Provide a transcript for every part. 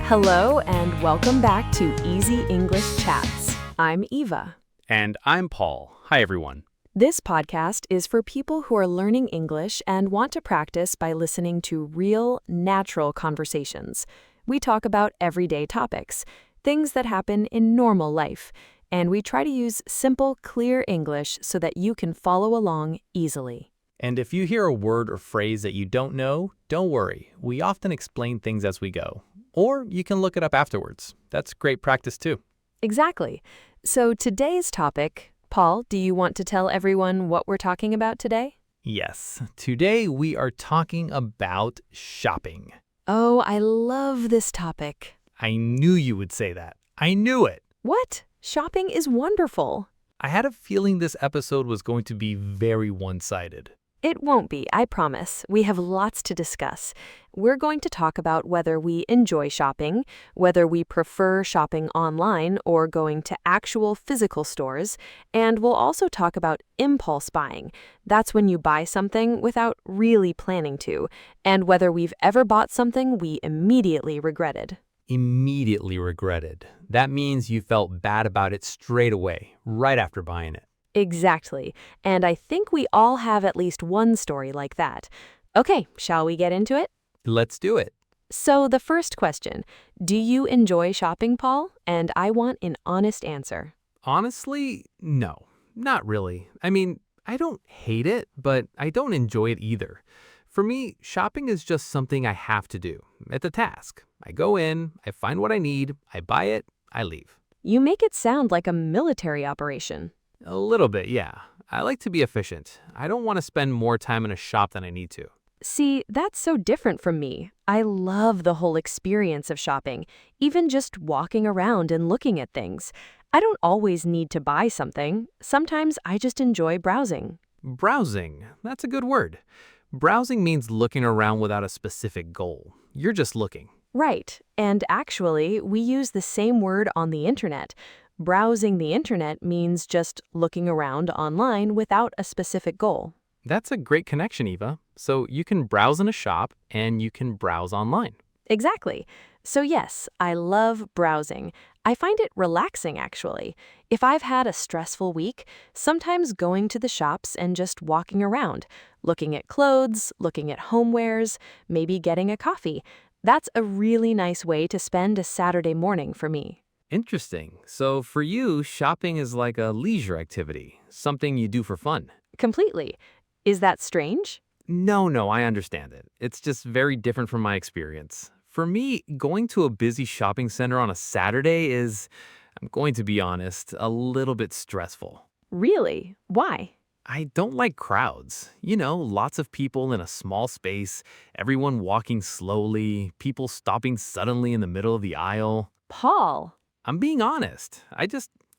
Hello and welcome back to Easy English Chats. I'm Eva. And I'm Paul. Hi, everyone. This podcast is for people who are learning English and want to practice by listening to real, natural conversations. We talk about everyday topics, things that happen in normal life, and we try to use simple, clear English so that you can follow along easily. And if you hear a word or phrase that you don't know, don't worry. We often explain things as we go. Or you can look it up afterwards. That's great practice too. Exactly. So today's topic, Paul, do you want to tell everyone what we're talking about today? Yes, today we are talking about shopping. Oh, I love this topic. I knew you would say that. I knew it. What? Shopping is wonderful. I had a feeling this episode was going to be very one-sided. It won't be, I promise. We have lots to discuss. We're going to talk about whether we enjoy shopping, whether we prefer shopping online or going to actual physical stores, and we'll also talk about impulse buying. That's when you buy something without really planning to, and whether we've ever bought something we immediately regretted. Immediately regretted. That means you felt bad about it straight away, right after buying it. Exactly. And I think we all have at least one story like that. Okay, shall we get into it? Let's do it. So the first question, do you enjoy shopping, Paul? And I want an honest answer. Honestly, no, not really. I mean, I don't hate it, but I don't enjoy it either. For me, shopping is just something I have to do. It's a task. I go in, I find what I need, I buy it, I leave. You make it sound like a military operation. A little bit, yeah. I like to be efficient. I don't want to spend more time in a shop than I need to. See, that's so different from me. I love the whole experience of shopping, even just walking around and looking at things. I don't always need to buy something. Sometimes I just enjoy browsing. Browsing, that's a good word. Browsing means looking around without a specific goal. You're just looking. Right, and actually, we use the same word on the internet. Browsing the internet means just looking around online without a specific goal. That's a great connection, Eva. So you can browse in a shop and you can browse online. Exactly. So yes, I love browsing. I find it relaxing, actually. If I've had a stressful week, sometimes going to the shops and just walking around, looking at clothes, looking at homewares, maybe getting a coffee. That's a really nice way to spend a Saturday morning for me. Interesting. So for you, shopping is like a leisure activity, something you do for fun. Completely. Is that strange? No, I understand it. It's just very different from my experience. For me, going to a busy shopping center on a Saturday is, I'm going to be honest, a little bit stressful. Really? Why? I don't like crowds. You know, lots of people in a small space, everyone walking slowly, people stopping suddenly in the middle of the aisle. Paul. I'm being honest.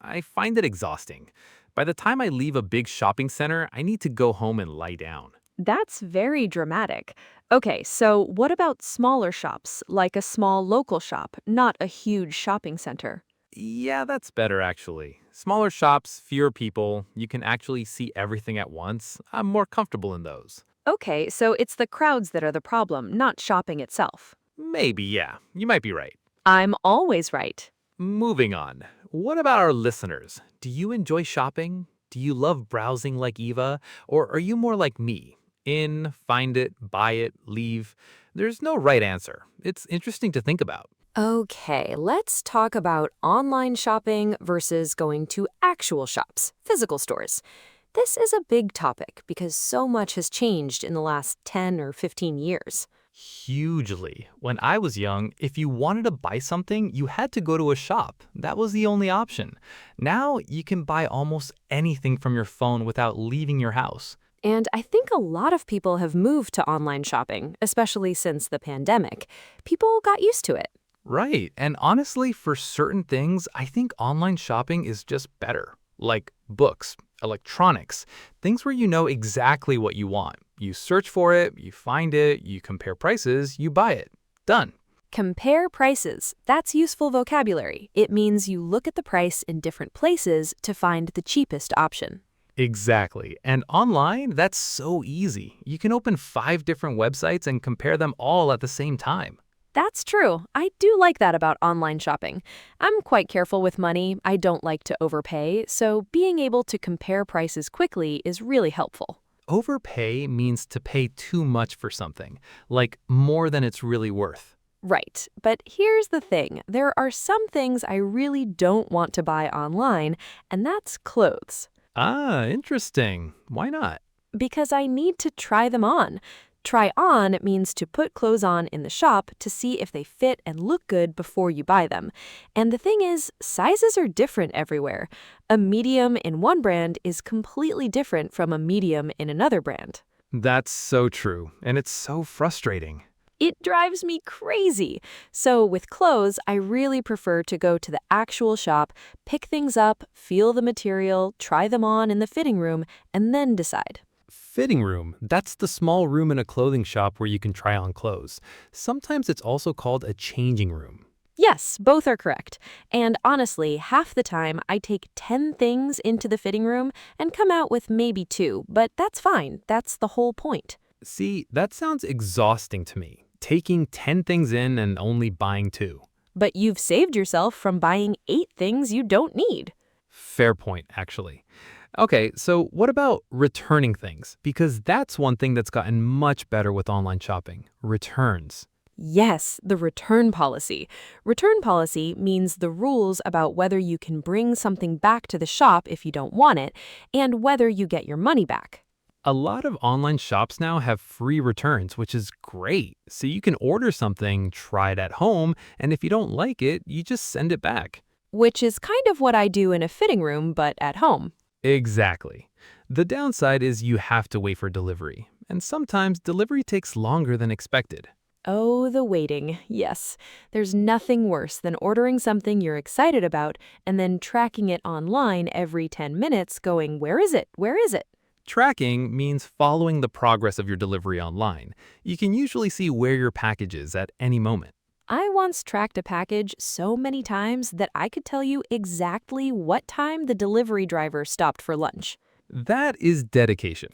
I find it exhausting. By the time I leave a big shopping center, I need to go home and lie down. That's very dramatic. Okay, so what about smaller shops, like a small local shop, not a huge shopping center? Yeah, that's better actually. Smaller shops, fewer people, you can actually see everything at once. I'm more comfortable in those. Okay, so it's the crowds that are the problem, not shopping itself. Maybe, yeah, you might be right. I'm always right. Moving on. What about our listeners? Do you enjoy shopping? Do you love browsing like Eva? Or are you more like me? In, find it, buy it, leave. There's no right answer. It's interesting to think about. Okay, let's talk about online shopping versus going to actual shops, physical stores. This is a big topic because so much has changed in the last 10 or 15 years. Hugely. When I was young, if you wanted to buy something, you had to go to a shop. That was the only option. Now, you can buy almost anything from your phone without leaving your house. And I think a lot of people have moved to online shopping, especially since the pandemic. People got used to it. Right. And honestly, for certain things, I think online shopping is just better. Like books, electronics, things where you know exactly what you want. You search for it, you find it, you compare prices, you buy it. Done. Compare prices. That's useful vocabulary. It means you look at the price in different places to find the cheapest option. Exactly. And online, that's so easy. You can open 5 different websites and compare them all at the same time. That's true. I do like that about online shopping. I'm quite careful with money. I don't like to overpay, so being able to compare prices quickly is really helpful. Overpay means to pay too much for something, like more than it's really worth. Right. But here's the thing. There are some things I really don't want to buy online, and that's clothes. Ah, interesting. Why not? Because I need to try them on. Try on means to put clothes on in the shop to see if they fit and look good before you buy them. And the thing is, sizes are different everywhere. A medium in one brand is completely different from a medium in another brand. That's so true, and it's so frustrating. It drives me crazy. So with clothes, I really prefer to go to the actual shop, pick things up, feel the material, try them on in the fitting room, and then decide. Fitting room, that's the small room in a clothing shop where you can try on clothes. Sometimes it's also called a changing room. Yes, both are correct. And honestly, half the time I take 10 things into the fitting room and come out with maybe 2, but that's fine. That's the whole point. See, that sounds exhausting to me. Taking 10 things in and only buying 2. But you've saved yourself from buying 8 things you don't need. Fair point, actually. Okay, so what about returning things? Because that's one thing that's gotten much better with online shopping. Returns. Yes, the return policy. Return policy means the rules about whether you can bring something back to the shop if you don't want it, and whether you get your money back. A lot of online shops now have free returns, which is great. So you can order something, try it at home, and if you don't like it, you just send it back. Which is kind of what I do in a fitting room, but at home. Exactly. The downside is you have to wait for delivery, and sometimes delivery takes longer than expected. Oh, the waiting. Yes. There's nothing worse than ordering something you're excited about and then tracking it online every 10 minutes going, "Where is it? Where is it?" Tracking means following the progress of your delivery online. You can usually see where your package is at any moment. I once tracked a package so many times that I could tell you exactly what time the delivery driver stopped for lunch. That is dedication.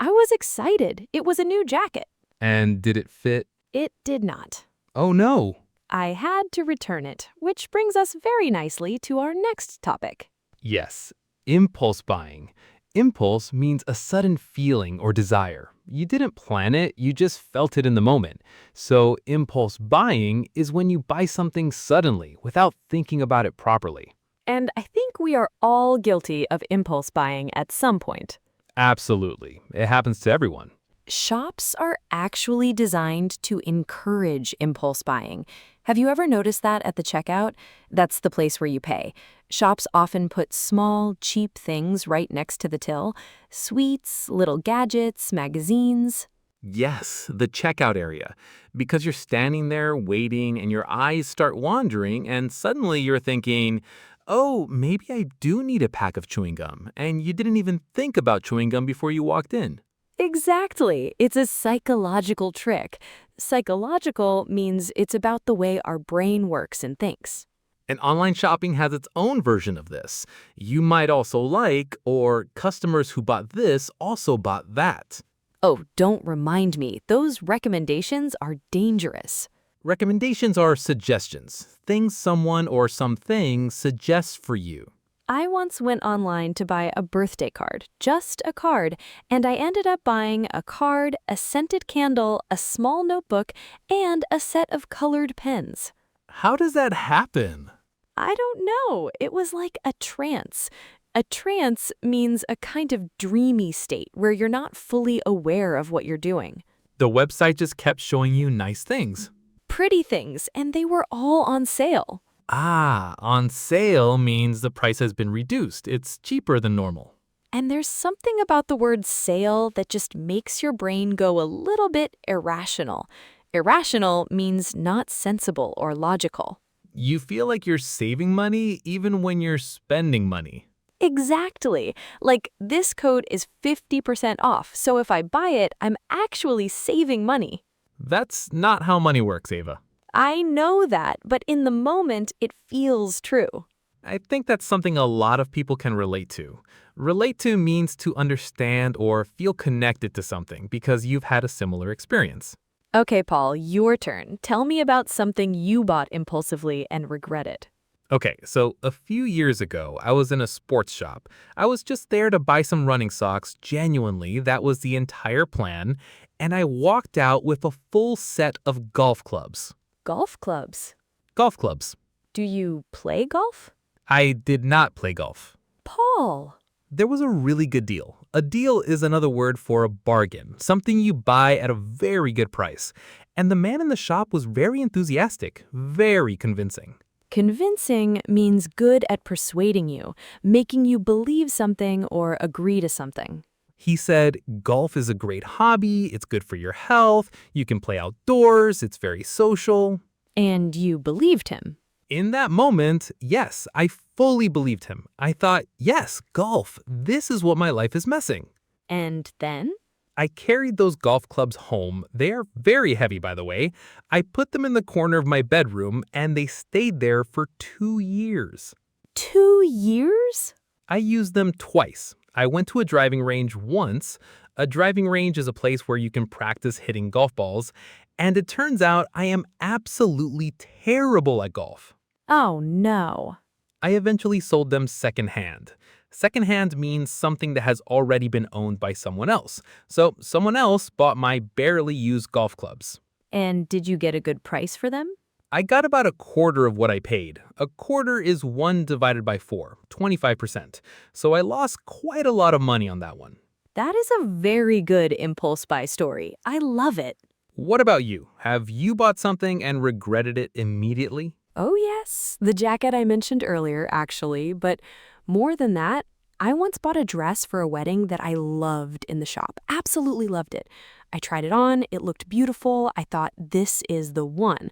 I was excited. It was a new jacket. And did it fit? It did not. Oh no. I had to return it, which brings us very nicely to our next topic. Yes, impulse buying. Impulse means a sudden feeling or desire. You didn't plan it, you just felt it in the moment. So impulse buying is when you buy something suddenly without thinking about it properly. And I think we are all guilty of impulse buying at some point. Absolutely. It happens to everyone. Shops are actually designed to encourage impulse buying. Have you ever noticed that at the checkout? That's the place where you pay. Shops often put small, cheap things right next to the till. Sweets, little gadgets, magazines. Yes, the checkout area. Because you're standing there waiting and your eyes start wandering, and suddenly you're thinking, oh, maybe I do need a pack of chewing gum. And you didn't even think about chewing gum before you walked in. Exactly. It's a psychological trick. Psychological means it's about the way our brain works and thinks. And online shopping has its own version of this. You might also like, or customers who bought this also bought that. Oh, don't remind me. Those recommendations are dangerous. Recommendations are suggestions, things someone or something suggests for you. I once went online to buy a birthday card, just a card, and I ended up buying a card, a scented candle, a small notebook, and a set of colored pens. How does that happen? I don't know. It was like a trance. A trance means a kind of dreamy state where you're not fully aware of what you're doing. The website just kept showing you nice things. Pretty things, and they were all on sale. Ah, on sale means the price has been reduced. It's cheaper than normal. And there's something about the word sale that just makes your brain go a little bit irrational. Irrational means not sensible or logical. You feel like you're saving money even when you're spending money. Exactly. Like this code is 50% off, so if I buy it, I'm actually saving money. That's not how money works, Ava. I know that, but in the moment, it feels true. I think that's something a lot of people can relate to. Relate to means to understand or feel connected to something because you've had a similar experience. Okay, Paul, your turn. Tell me about something you bought impulsively and regret it. Okay, so a few years ago, I was in a sports shop. I was just there to buy some running socks. Genuinely, that was the entire plan. And I walked out with a full set of golf clubs. Golf clubs. Golf clubs. Do you play golf? I did not play golf. Paul. There was a really good deal. A deal is another word for a bargain, something you buy at a very good price. And the man in the shop was very enthusiastic, very convincing. Convincing means good at persuading you, making you believe something or agree to something. He said, golf is a great hobby, it's good for your health, you can play outdoors, it's very social. And you believed him. In that moment, yes, I fully believed him. I thought, yes, golf, this is what my life is missing. And then? I carried those golf clubs home. They are very heavy, by the way. I put them in the corner of my bedroom, and they stayed there for 2 years. 2 years? I used them twice. I went to a driving range once. A driving range is a place where you can practice hitting golf balls, and it turns out I am absolutely terrible at golf. Oh, no. I eventually sold them secondhand. Secondhand means something that has already been owned by someone else. So someone else bought my barely used golf clubs. And did you get a good price for them? I got about a quarter of what I paid. A quarter is 1 divided by 4, 25%. So I lost quite a lot of money on that one. That is a very good impulse buy story. I love it. What about you? Have you bought something and regretted it immediately? Oh, yes. The jacket I mentioned earlier, actually. But more than that, I once bought a dress for a wedding that I loved in the shop. Absolutely loved it. I tried it on. It looked beautiful. I thought, this is the one.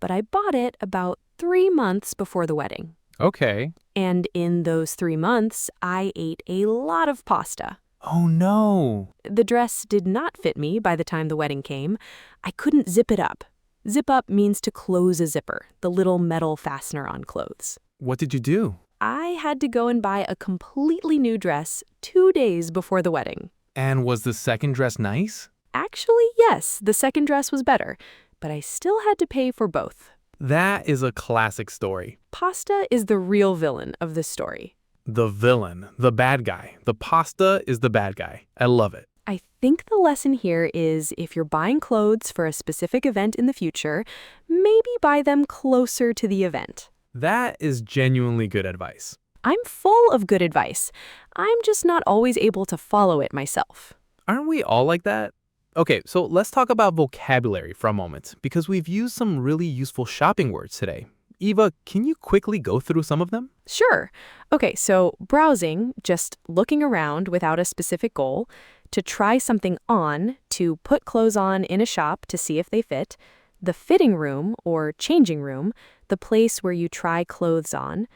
But I bought it about 3 months before the wedding. Okay. And in those 3 months, I ate a lot of pasta. Oh no. The dress did not fit me by the time the wedding came. I couldn't zip it up. Zip up means to close a zipper, the little metal fastener on clothes. What did you do? I had to go and buy a completely new dress 2 days before the wedding. And was the second dress nice? Actually, yes, the second dress was better, but I still had to pay for both. That is a classic story. Pasta is the real villain of this story. The villain, the bad guy. The pasta is the bad guy. I love it. I think the lesson here is if you're buying clothes for a specific event in the future, maybe buy them closer to the event. That is genuinely good advice. I'm full of good advice. I'm just not always able to follow it myself. Aren't we all like that? Okay, so let's talk about vocabulary for a moment, because we've used some really useful shopping words today. Eva, can you quickly go through some of them? Sure. Okay, so browsing, just looking around without a specific goal, to try something on, to put clothes on in a shop to see if they fit, the fitting room or changing room, the place where you try clothes on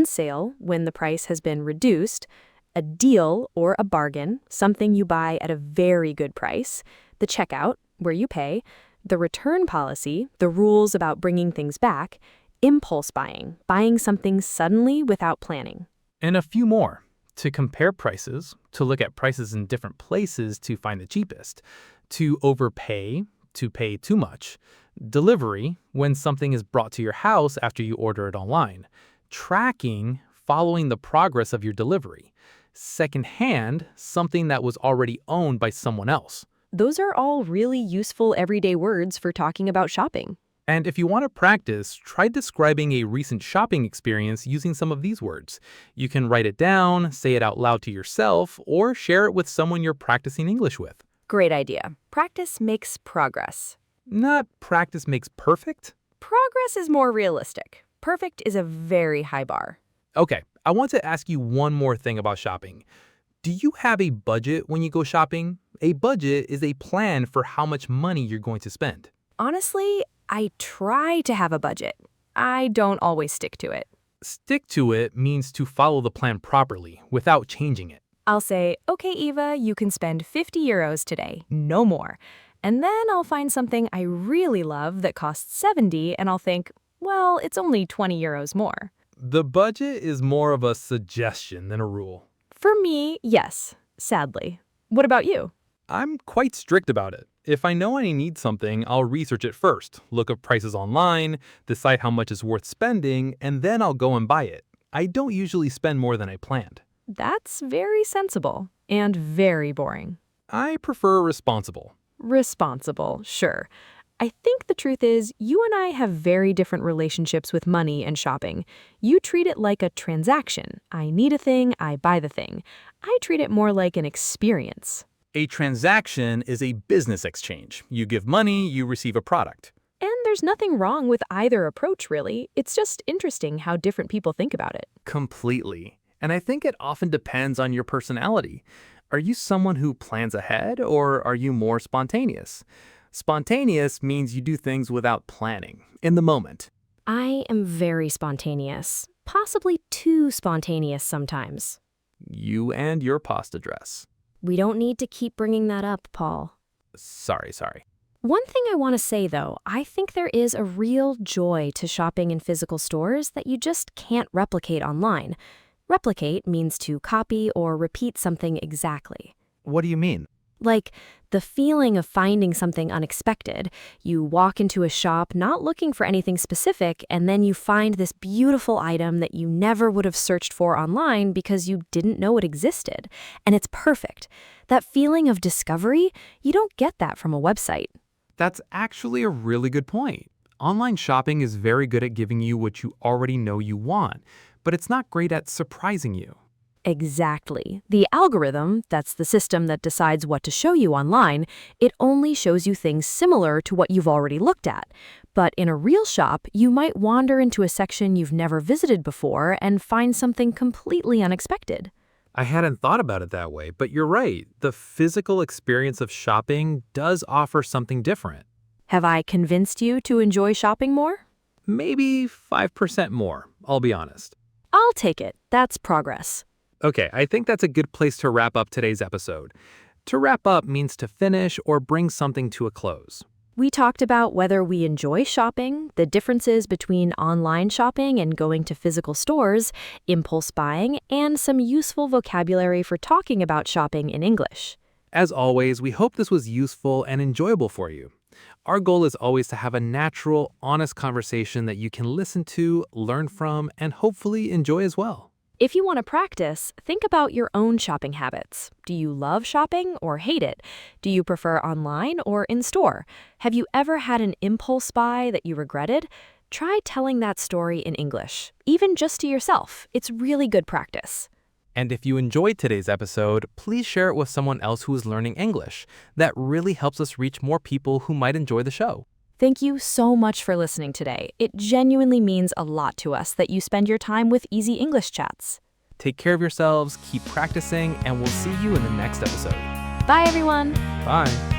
sale when the price has been reduced, a deal or a bargain, something you buy at a very good price, the checkout, where you pay, the return policy, the rules about bringing things back, impulse buying, buying something suddenly without planning. And a few more. To compare prices, to look at prices in different places to find the cheapest, to overpay, to pay too much, delivery, when something is brought to your house after you order it online, tracking, following the progress of your delivery, secondhand, something that was already owned by someone else. Those are all really useful everyday words for talking about shopping. And if you want to practice, try describing a recent shopping experience using some of these words. You can write it down, say it out loud to yourself, or share it with someone you're practicing English with. Great idea. Practice makes progress. Not practice makes perfect. Progress is more realistic. Perfect is a very high bar. Okay, I want to ask you one more thing about shopping. Do you have a budget when you go shopping? A budget is a plan for how much money you're going to spend. Honestly, I try to have a budget. I don't always stick to it. Stick to it means to follow the plan properly without changing it. I'll say, okay, Eva, you can spend 50 euros today, no more. And then I'll find something I really love that costs 70, and I'll think, well, it's only 20 euros more. The budget is more of a suggestion than a rule. For me, yes, sadly. What about you? I'm quite strict about it. If I know I need something, I'll research it first, look up prices online, decide how much is worth spending, and then I'll go and buy it. I don't usually spend more than I planned. That's very sensible and very boring. I prefer responsible. Responsible, sure. I think the truth is, you and I have very different relationships with money and shopping. You treat it like a transaction. I need a thing, I buy the thing. I treat it more like an experience. A transaction is a business exchange. You give money, you receive a product. And there's nothing wrong with either approach, really. It's just interesting how different people think about it. Completely. And I think it often depends on your personality. Are you someone who plans ahead, or are you more spontaneous? Spontaneous means you do things without planning, in the moment. I am very spontaneous, possibly too spontaneous sometimes. You and your pasta dress. We don't need to keep bringing that up, Paul. Sorry. One thing I want to say, though, I think there is a real joy to shopping in physical stores that you just can't replicate online. Replicate means to copy or repeat something exactly. What do you mean? Like the feeling of finding something unexpected. You walk into a shop not looking for anything specific, and then you find this beautiful item that you never would have searched for online because you didn't know it existed. And it's perfect. That feeling of discovery, you don't get that from a website. That's actually a really good point. Online shopping is very good at giving you what you already know you want, but it's not great at surprising you. Exactly. The algorithm, that's the system that decides what to show you online, it only shows you things similar to what you've already looked at. But in a real shop, you might wander into a section you've never visited before and find something completely unexpected. I hadn't thought about it that way, but you're right. The physical experience of shopping does offer something different. Have I convinced you to enjoy shopping more? Maybe 5% more, I'll be honest. I'll take it. That's progress. Okay, I think that's a good place to wrap up today's episode. To wrap up means to finish or bring something to a close. We talked about whether we enjoy shopping, the differences between online shopping and going to physical stores, impulse buying, and some useful vocabulary for talking about shopping in English. As always, we hope this was useful and enjoyable for you. Our goal is always to have a natural, honest conversation that you can listen to, learn from, and hopefully enjoy as well. If you want to practice, think about your own shopping habits. Do you love shopping or hate it? Do you prefer online or in store? Have you ever had an impulse buy that you regretted? Try telling that story in English, even just to yourself. It's really good practice. And if you enjoyed today's episode, please share it with someone else who is learning English. That really helps us reach more people who might enjoy the show. Thank you so much for listening today. It genuinely means a lot to us that you spend your time with Easy English Chats. Take care of yourselves, keep practicing, and we'll see you in the next episode. Bye, everyone. Bye.